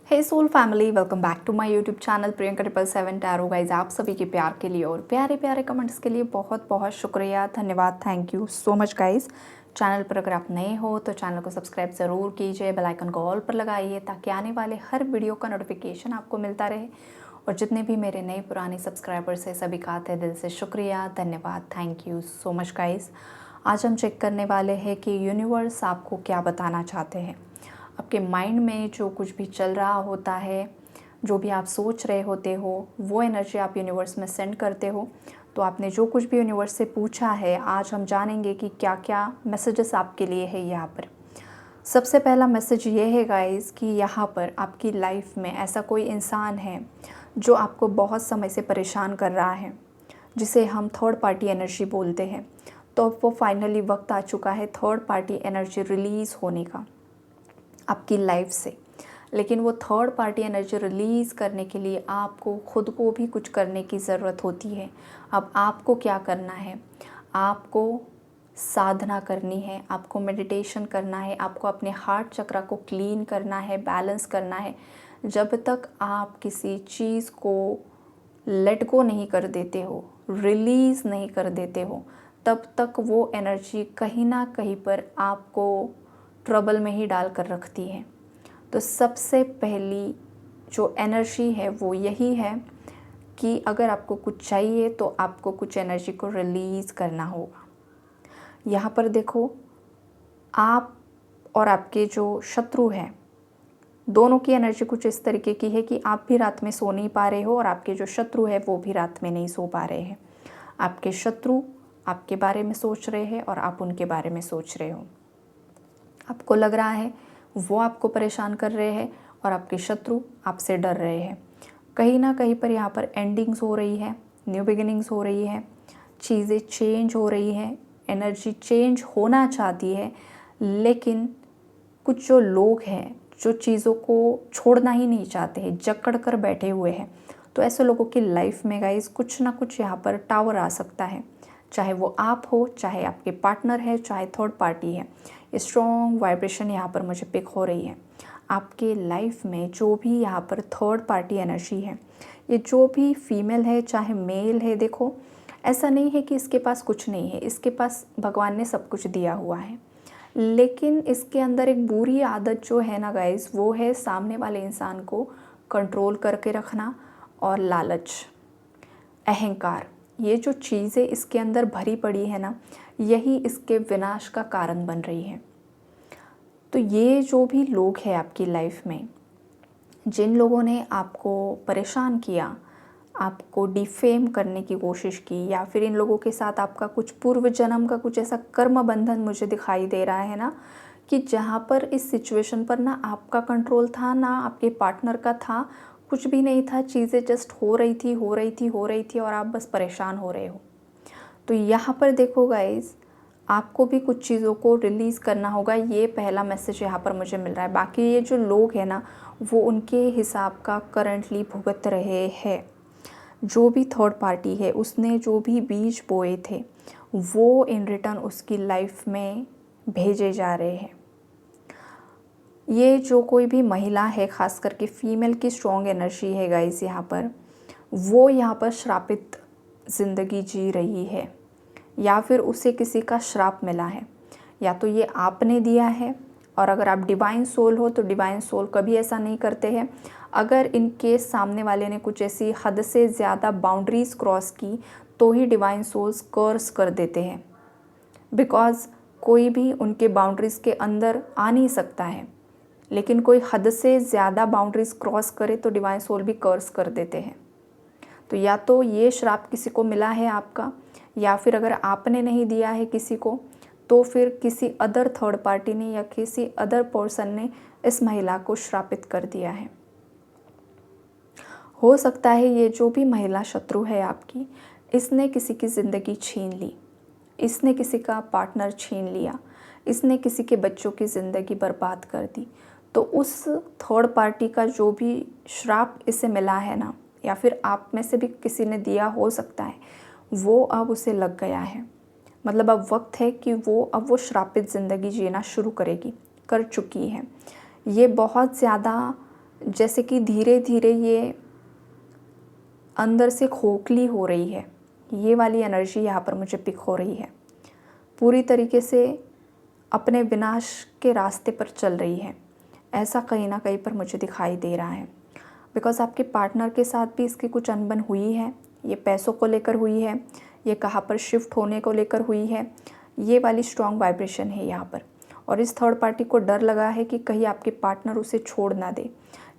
Hey soul family, welcome back to my YouTube channel Priyanka 777 tarot guys. आप सभी के प्यार के लिए और प्यारे प्यारे कमेंट्स के लिए बहुत बहुत शुक्रिया, धन्यवाद, thank you so much guys. Channel पर अगर आप नए हो तो चैनल को सब्सक्राइब ज़रूर कीजिए, बेल आइकन को ऑल पर लगाइए ताकि आने वाले हर वीडियो का नोटिफिकेशन आपको मिलता रहे। और जितने भी मेरे नए पुराने सब्सक्राइबर्स हैं सभी का तहे दिल से शुक्रिया, धन्यवाद, thank you so much guys. आज हम चेक करने वाले हैं कि यूनिवर्स आपको क्या बताना चाहते हैं। आपके माइंड में जो कुछ भी चल रहा होता है, जो भी आप सोच रहे होते हो, वो एनर्जी आप यूनिवर्स में सेंड करते हो। तो आपने जो कुछ भी यूनिवर्स से पूछा है, आज हम जानेंगे कि क्या क्या मैसेजेस आपके लिए है यहाँ पर। सबसे पहला मैसेज ये है गाइस कि यहाँ पर आपकी लाइफ में ऐसा कोई इंसान है जो आपको बहुत समय से परेशान कर रहा है, जिसे हम थर्ड पार्टी एनर्जी बोलते हैं। तो वो फाइनली वक्त आ चुका है थर्ड पार्टी एनर्जी रिलीज़ होने का आपकी लाइफ से। लेकिन वो थर्ड पार्टी एनर्जी रिलीज़ करने के लिए आपको खुद को भी कुछ करने की ज़रूरत होती है। अब आपको क्या करना है? आपको साधना करनी है, आपको मेडिटेशन करना है, आपको अपने हार्ट चक्र को क्लीन करना है, बैलेंस करना है। जब तक आप किसी चीज़ को लेट गो नहीं कर देते हो, रिलीज़ नहीं कर देते हो, तब तक वो एनर्जी कहीं ना कहीं पर आपको ट्रबल में ही डाल कर रखती है। तो सबसे पहली जो एनर्जी है वो यही है कि अगर आपको कुछ चाहिए तो आपको कुछ एनर्जी को रिलीज़ करना होगा। यहाँ पर देखो, आप और आपके जो शत्रु हैं, दोनों की एनर्जी कुछ इस तरीके की है कि आप भी रात में सो नहीं पा रहे हो और आपके जो शत्रु है वो भी रात में नहीं सो पा रहे हैं। आपके शत्रु आपके बारे में सोच रहे हैं और आप उनके बारे में सोच रहे हो। आपको लग रहा है वो आपको परेशान कर रहे हैं और आपके शत्रु आपसे डर रहे हैं। कहीं ना कहीं पर यहाँ पर एंडिंग्स हो रही है, न्यू बिगिनिंग्स हो रही है, चीज़ें चेंज हो रही है, एनर्जी चेंज होना चाहती है। लेकिन कुछ जो लोग हैं जो चीज़ों को छोड़ना ही नहीं चाहते हैं, जकड़ कर बैठे हुए हैं। तो ऐसे लोगों की लाइफ में गाइस कुछ ना कुछ यहाँ पर टावर आ सकता है, चाहे वो आप हो, चाहे आपके पार्टनर है, चाहे थर्ड पार्टी है। स्ट्रॉन्ग वाइब्रेशन यहाँ पर मुझे पिक हो रही है। आपके लाइफ में जो भी यहाँ पर थर्ड पार्टी एनर्जी है, ये जो भी फीमेल है चाहे मेल है, देखो ऐसा नहीं है कि इसके पास कुछ नहीं है, इसके पास भगवान ने सब कुछ दिया हुआ है। लेकिन इसके अंदर एक बुरी आदत जो है ना गाइस, वो है सामने वाले इंसान को कंट्रोल करके रखना और लालच, अहंकार। ये जो चीज़ें इसके अंदर भरी पड़ी है ना, यही इसके विनाश का कारण बन रही है। तो ये जो भी लोग हैं आपकी लाइफ में, जिन लोगों ने आपको परेशान किया, आपको डिफेम करने की कोशिश की, या फिर इन लोगों के साथ आपका कुछ पूर्व जन्म का कुछ ऐसा कर्म बंधन मुझे दिखाई दे रहा है ना, कि जहाँ पर इस सिचुएशन पर ना आपका कंट्रोल था ना आपके पार्टनर का था, कुछ भी नहीं था। चीज़ें जस्ट हो रही थी, हो रही थी, हो रही थी और आप बस परेशान हो रहे हो। तो यहाँ पर देखो गाइस, आपको भी कुछ चीज़ों को रिलीज़ करना होगा। ये पहला मैसेज यहाँ पर मुझे मिल रहा है। बाकी ये जो लोग हैं ना, वो उनके हिसाब का करंटली भुगत रहे हैं। जो भी थर्ड पार्टी है उसने जो भी बीज बोए थे वो इन रिटर्न उसकी लाइफ में भेजे जा रहे हैं। ये जो कोई भी महिला है, ख़ास करके फीमेल की स्ट्रॉन्ग एनर्जी है गाइस, यहाँ पर वो यहाँ पर श्रापित ज़िंदगी जी रही है, या फिर उसे किसी का श्राप मिला है, या तो ये आपने दिया है। और अगर आप डिवाइन सोल हो तो डिवाइन सोल कभी ऐसा नहीं करते हैं। अगर इन केस सामने वाले ने कुछ ऐसी हद से ज़्यादा बाउंड्रीज क्रॉस की तो ही डिवाइन सोल्स कर्स कर देते हैं, बिकॉज़ कोई भी उनके बाउंड्रीज़ के अंदर आ नहीं सकता है। लेकिन कोई हद से ज़्यादा बाउंड्रीज क्रॉस करे तो डिवाइन सोल भी कर्स कर देते हैं। तो या तो ये श्राप किसी को मिला है आपका, या फिर अगर आपने नहीं दिया है किसी को तो फिर किसी अदर थर्ड पार्टी ने या किसी अदर पर्सन ने इस महिला को श्रापित कर दिया है। हो सकता है ये जो भी महिला शत्रु है आपकी, इसने किसी की ज़िंदगी छीन ली, इसने किसी का पार्टनर छीन लिया, इसने किसी के बच्चों की ज़िंदगी बर्बाद कर दी। तो उस थर्ड पार्टी का जो भी श्राप इसे मिला है ना, या फिर आप में से भी किसी ने दिया हो सकता है, वो अब उसे लग गया है। मतलब अब वक्त है कि अब वो श्रापित ज़िंदगी जीना शुरू करेगी, कर चुकी है। ये बहुत ज़्यादा जैसे कि धीरे धीरे ये अंदर से खोखली हो रही है, ये वाली एनर्जी यहाँ पर मुझे पिक हो रही है। पूरी तरीके से अपने विनाश के रास्ते पर चल रही है, ऐसा कहीं ना कहीं पर मुझे दिखाई दे रहा है। बिकॉज़ आपके पार्टनर के साथ भी इसकी कुछ अनबन हुई है, ये पैसों को लेकर हुई है, ये कहाँ पर शिफ्ट होने को लेकर हुई है, ये वाली स्ट्रॉन्ग वाइब्रेशन है यहाँ पर। और इस थर्ड पार्टी को डर लगा है कि कहीं आपके पार्टनर उसे छोड़ ना दे।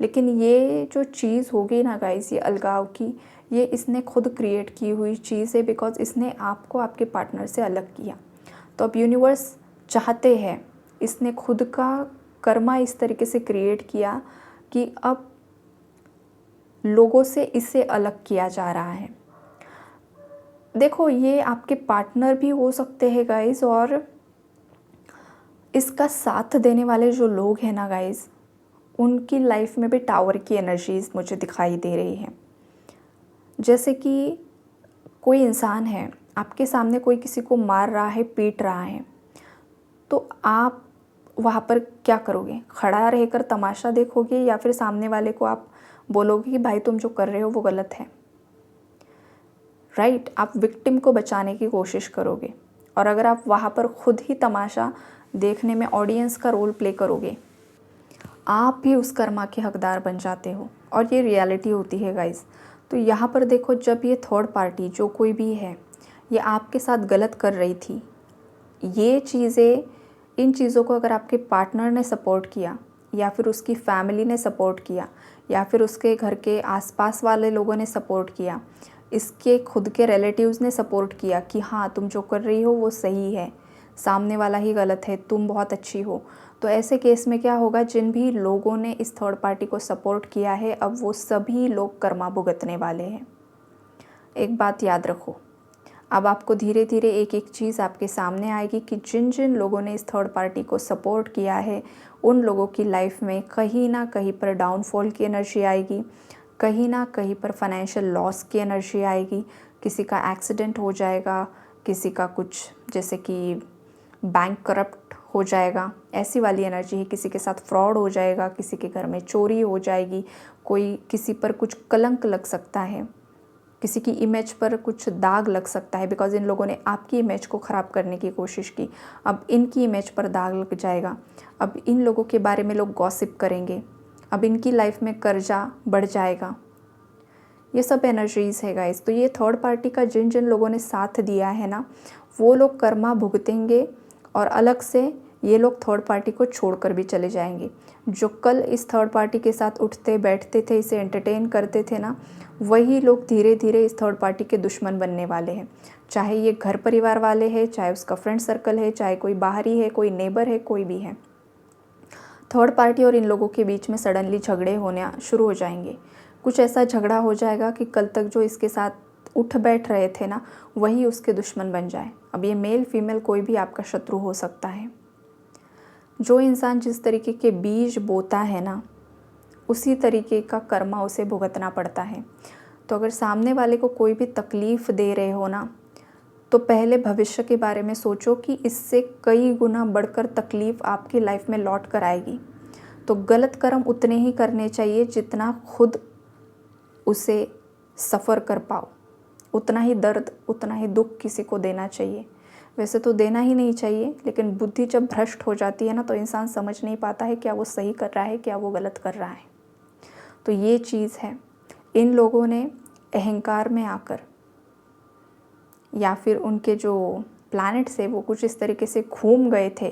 लेकिन ये जो चीज़ होगी ना गाइस, ये अलगाव की, ये इसने खुद क्रिएट की हुई चीज़ है, बिकॉज़ इसने आपको आपके पार्टनर से अलग किया। तो अब यूनिवर्स चाहते हैं, इसने खुद का कर्मा इस तरीके से क्रिएट किया कि अब लोगों से इसे अलग किया जा रहा है। देखो, ये आपके पार्टनर भी हो सकते हैं गाइस, और इसका साथ देने वाले जो लोग हैं ना गाइस, उनकी लाइफ में भी टावर की एनर्जीज मुझे दिखाई दे रही है। जैसे कि कोई इंसान है, आपके सामने कोई किसी को मार रहा है, पीट रहा है, तो आप वहाँ पर क्या करोगे? खड़ा रहकर तमाशा देखोगे, या फिर सामने वाले को आप बोलोगे कि भाई तुम जो कर रहे हो वो गलत है? राइट? आप विक्टिम को बचाने की कोशिश करोगे। और अगर आप वहाँ पर खुद ही तमाशा देखने में ऑडियंस का रोल प्ले करोगे, आप भी उस कर्मा के हकदार बन जाते हो। और ये रियलिटी होती है गाइस। तो यहाँ पर देखो, जब ये थर्ड पार्टी जो कोई भी है, ये आपके साथ गलत कर रही थी, ये चीज़ें, इन चीज़ों को अगर आपके पार्टनर ने सपोर्ट किया, या फिर उसकी फैमिली ने सपोर्ट किया, या फिर उसके घर के आसपास वाले लोगों ने सपोर्ट किया, इसके खुद के रिलेटिव्स ने सपोर्ट किया कि हाँ तुम जो कर रही हो वो सही है, सामने वाला ही गलत है, तुम बहुत अच्छी हो, तो ऐसे केस में क्या होगा? जिन भी लोगों ने इस थर्ड पार्टी को सपोर्ट किया है, अब वो सभी लोग कर्मा भुगतने वाले हैं। एक बात याद रखो, अब आपको धीरे धीरे एक एक चीज़ आपके सामने आएगी कि जिन जिन लोगों ने इस थर्ड पार्टी को सपोर्ट किया है, उन लोगों की लाइफ में कहीं ना कहीं पर डाउनफॉल की एनर्जी आएगी, कहीं ना कहीं पर फाइनेंशियल लॉस की एनर्जी आएगी। किसी का एक्सीडेंट हो जाएगा, किसी का कुछ जैसे कि बैंक करप्ट हो जाएगा, ऐसी वाली एनर्जी है। किसी के साथ फ्रॉड हो जाएगा, किसी के घर में चोरी हो जाएगी, कोई किसी पर कुछ कलंक लग सकता है, किसी की इमेज पर कुछ दाग लग सकता है, बिकॉज़ इन लोगों ने आपकी इमेज को ख़राब करने की कोशिश की। अब इनकी इमेज पर दाग लग जाएगा, अब इन लोगों के बारे में लोग गॉसिप करेंगे, अब इनकी लाइफ में कर्जा बढ़ जाएगा। ये सब एनर्जीज़ है गाइस। तो ये थर्ड पार्टी का जिन जिन लोगों ने साथ दिया है ना, वो लोग कर्मा भुगतेंगे, और अलग से ये लोग थर्ड पार्टी को छोड़कर भी चले जाएंगे। जो कल इस थर्ड पार्टी के साथ उठते बैठते थे, इसे एंटरटेन करते थे ना, वही लोग धीरे धीरे इस थर्ड पार्टी के दुश्मन बनने वाले हैं। चाहे ये घर परिवार वाले हैं, चाहे उसका फ्रेंड सर्कल है, चाहे कोई बाहरी है, कोई नेबर है, कोई भी है। थर्ड पार्टी और इन लोगों के बीच में सडनली झगड़े होने शुरू हो जाएंगे। कुछ ऐसा झगड़ा हो जाएगा कि कल तक जो इसके साथ उठ बैठ रहे थे ना, वही उसके दुश्मन बन जाए। अब ये मेल फीमेल कोई भी आपका शत्रु हो सकता है। जो इंसान जिस तरीके के बीज बोता है ना, उसी तरीके का कर्मा उसे भुगतना पड़ता है। तो अगर सामने वाले को कोई भी तकलीफ़ दे रहे हो ना, तो पहले भविष्य के बारे में सोचो कि इससे कई गुना बढ़कर तकलीफ़ आपकी लाइफ में लौट कर आएगी। तो गलत कर्म उतने ही करने चाहिए जितना खुद उसे सफ़र कर पाओ, उतना ही दर्द, उतना ही दुख किसी को देना चाहिए। वैसे तो देना ही नहीं चाहिए, लेकिन बुद्धि जब भ्रष्ट हो जाती है ना, तो इंसान समझ नहीं पाता है क्या वो सही कर रहा है, क्या वो गलत कर रहा है। तो ये चीज़ है। इन लोगों ने अहंकार में आकर, या फिर उनके जो प्लैनेट्स है वो कुछ इस तरीके से घूम गए थे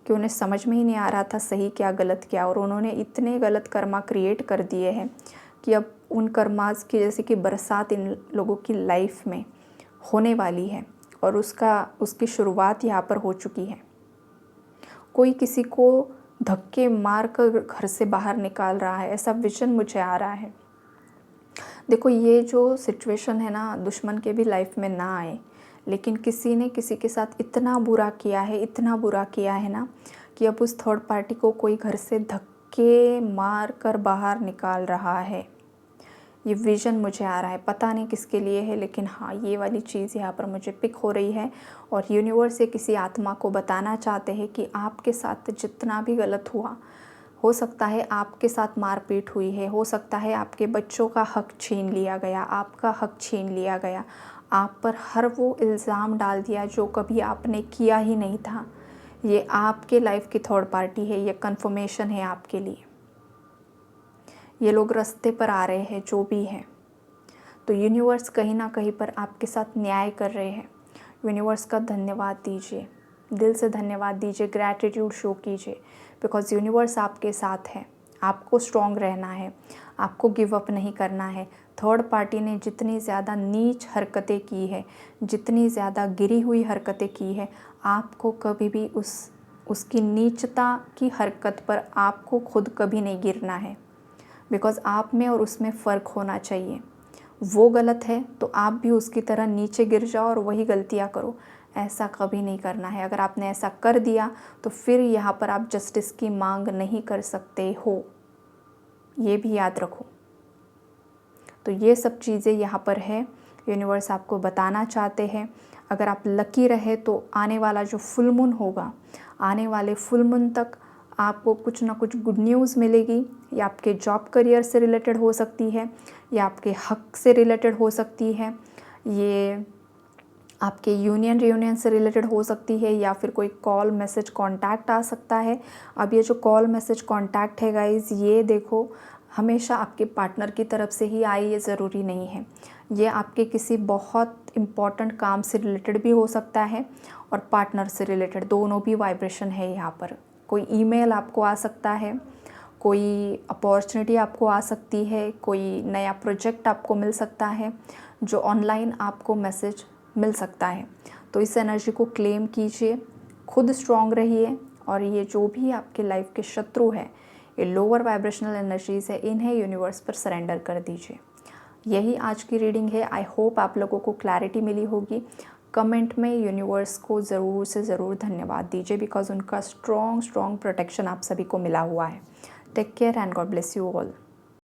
कि उन्हें समझ में ही नहीं आ रहा था सही क्या गलत क्या, और उन्होंने इतने गलत कर्मा क्रिएट कर दिए हैं कि अब उन कर्मास की जैसे कि बरसात इन लोगों की लाइफ में होने वाली है, और उसकी शुरुआत यहाँ पर हो चुकी है। कोई किसी को धक्के मार कर घर से बाहर निकाल रहा है, ऐसा विजन मुझे आ रहा है। देखो, ये जो सिचुएशन है ना, दुश्मन के भी लाइफ में ना आए, लेकिन किसी ने किसी के साथ इतना बुरा किया है, इतना बुरा किया है ना, कि अब उस थर्ड पार्टी को कोई घर से धक्के मार कर बाहर निकाल रहा है। ये विज़न मुझे आ रहा है, पता नहीं किसके लिए है, लेकिन हाँ, ये वाली चीज़ यहाँ पर मुझे पिक हो रही है। और यूनिवर्स से किसी आत्मा को बताना चाहते हैं कि आपके साथ जितना भी गलत हुआ हो सकता है आपके साथ मारपीट हुई है, हो सकता है आपके बच्चों का हक छीन लिया गया, आपका हक छीन लिया गया, आप पर हर वो इल्ज़ाम डाल दिया जो कभी आपने किया ही नहीं था। ये आपके लाइफ की थर्ड पार्टी है, ये कन्फर्मेशन है आपके लिए। ये लोग रास्ते पर आ रहे हैं जो भी हैं, तो यूनिवर्स कहीं ना कहीं पर आपके साथ न्याय कर रहे हैं। यूनिवर्स का धन्यवाद दीजिए, दिल से धन्यवाद दीजिए, ग्रैटिट्यूड शो कीजिए, बिकॉज़ यूनिवर्स आपके साथ है। आपको स्ट्रॉन्ग रहना है, आपको गिव अप नहीं करना है। थर्ड पार्टी ने जितनी ज़्यादा नीच हरकतें की है, जितनी ज़्यादा गिरी हुई हरकतें की है, आपको कभी भी उसकी नीचता की हरकत पर आपको खुद कभी नहीं गिरना है, बिकॉज़ आप में और उसमें फ़र्क होना चाहिए। वो गलत है तो आप भी उसकी तरह नीचे गिर जाओ और वही गलतियाँ करो, ऐसा कभी नहीं करना है। अगर आपने ऐसा कर दिया तो फिर यहाँ पर आप जस्टिस की मांग नहीं कर सकते हो, ये भी याद रखो। तो ये सब चीज़ें यहाँ पर है, यूनिवर्स आपको बताना चाहते हैं। अगर आप लकी रहे तो आने वाला जो फुल मून होगा, आने वाले फुल मून तक आपको कुछ ना कुछ गुड न्यूज़ मिलेगी। या आपके जॉब करियर से रिलेटेड हो सकती है, या आपके हक से रिलेटेड हो सकती है, ये आपके यूनियन रियूनियन से रिलेटेड हो सकती है, या फिर कोई कॉल मैसेज कॉन्टैक्ट आ सकता है। अब ये जो कॉल मैसेज कॉन्टैक्ट है गाइज़, ये देखो हमेशा आपके पार्टनर की तरफ से ही आए, ये ज़रूरी नहीं है। ये आपके किसी बहुत इम्पॉर्टेंट काम से रिलेटेड भी हो सकता है और पार्टनर से रिलेटेड, दोनों भी वाइब्रेशन है यहाँ पर। कोई ईमेल आपको आ सकता है, कोई अपॉर्चुनिटी आपको आ सकती है, कोई नया प्रोजेक्ट आपको मिल सकता है, जो ऑनलाइन आपको मैसेज मिल सकता है। तो इस एनर्जी को क्लेम कीजिए, खुद स्ट्रॉन्ग रहिए, और ये जो भी आपके लाइफ के शत्रु हैं, ये लोअर वाइब्रेशनल एनर्जीज़ है, इन्हें यूनिवर्स पर सरेंडर कर दीजिए। यही आज की रीडिंग है। आई होप आप लोगों को क्लैरिटी मिली होगी। कमेंट में यूनिवर्स को ज़रूर से ज़रूर धन्यवाद दीजिए, बिकॉज़ उनका स्ट्रॉन्ग प्रोटेक्शन आप सभी को मिला हुआ है। Take care and God bless you all.